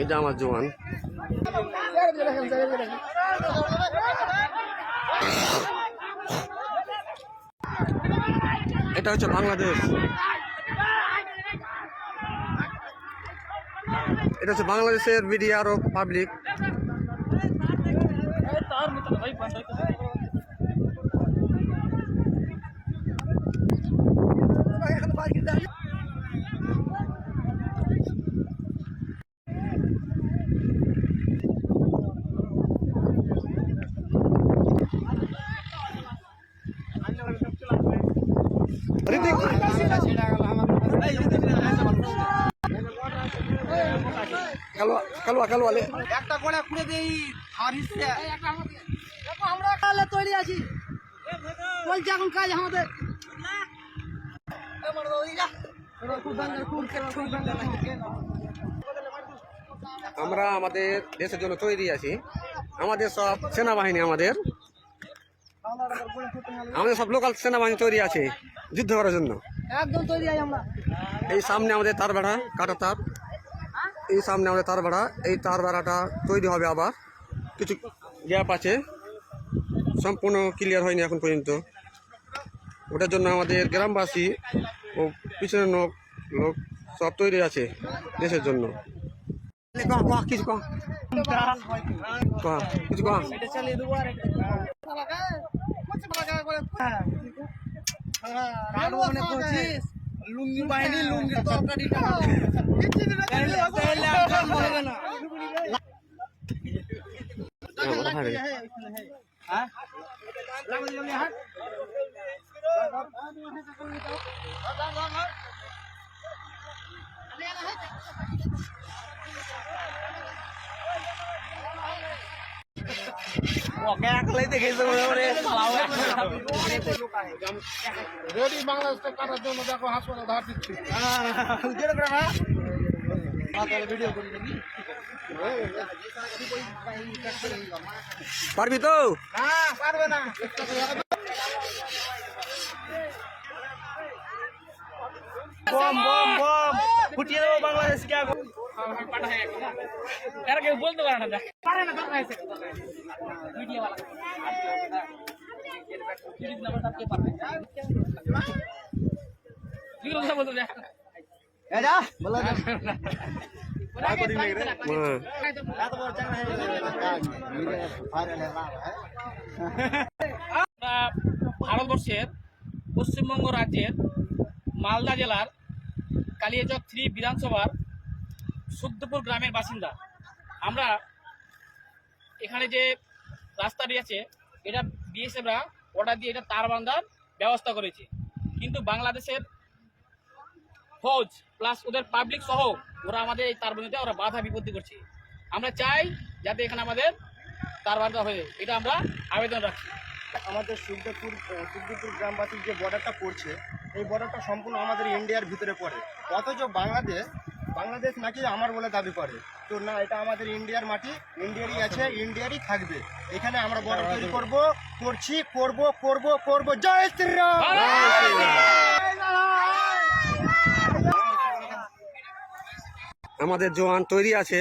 এটা আমার জওয়ান। এটা হচ্ছে বাংলাদেশ, এটা হচ্ছে বাংলাদেশের মিডিয়া আর পাবলিক। একটা গোড়া খুঁড়ে দেই আর হিসছে আমরা তৈরি আছি, চলছে এখন কাজ আমাদের। আমরা আমাদের দেশের জন্য তৈরি আছি। আমাদের সব সেনাবাহিনী, আমাদের সব লোকাল সেনাবাহিনী তৈরি আছে যুদ্ধ করার জন্য। একদম তৈরি আছি আমরা। এই সামনে আমাদের তার বেড়া, কাটা তার, এই সামনে আমাদের তার বেড়া। এই তার বেড়াটা তৈরি হবে, আবার কিছু গ্যাপ আছে, সম্পূর্ণ ক্লিয়ার হয়নি এখন পর্যন্ত। ওটার জন্য আমাদের গ্রামবাসী ও পিছনের লোক সব তৈরি আছে দেশের জন্য। কিছু লুঙ্গি বাহিনী লুঙ্গি তরকারি রেডি বাংলাদেশকে কাটার জন্য দেখো হাসপাতাল ধার দিচ্ছি। পারবি তো? পারবে না। बम बम बम फुटिए देबो बांग्लादेश के आगो यार के बोल दो ना पारे ना कर ऐसे मीडिया वाला यूट्यूब नंबर सबके पास जीरो से बोल दो ए जा बोला ना ভারতবর্ষের পশ্চিমবঙ্গ রাজ্যের মালদা জেলার কালিয়াচক 3 বিধানসভার সুদ্দপুর গ্রামের বাসিন্দা। আমরা এখানে যে রাস্তাটি আছে এটা বিএসএফরা অর্ডার দিয়ে এটা তার বাঁধার ব্যবস্থা করেছে, কিন্তু বাংলাদেশের ফৌজ প্লাস ওদের পাবলিক সহ ওরা আমাদের এই তার বাঁধাতে ওরা বাধা বিপত্তি করছে। আমরা চাই যাতে এখানে আমাদের তার বাঁধা হয়ে, এটা আমরা আবেদন রাখছি। আমাদের সুদ্দপুর গ্রামবাসীর যে বর্ডারটা পড়ছে, এই বর্ডারটা সম্পূর্ণ আমাদের ইন্ডিয়ার ভিতরে পড়ে, অথচ বাংলাদেশ নাকি আমার বলে দাবি করে। তো না, এটা আমাদের ইন্ডিয়ার মাটি, ইন্ডিয়ারই আছে, ইন্ডিয়ারই থাকবে। এখানে আমরা বর্ডার তৈরি করবো। জয় শ্রীরাম। আমাদের জওয়ান তৈরি আছে।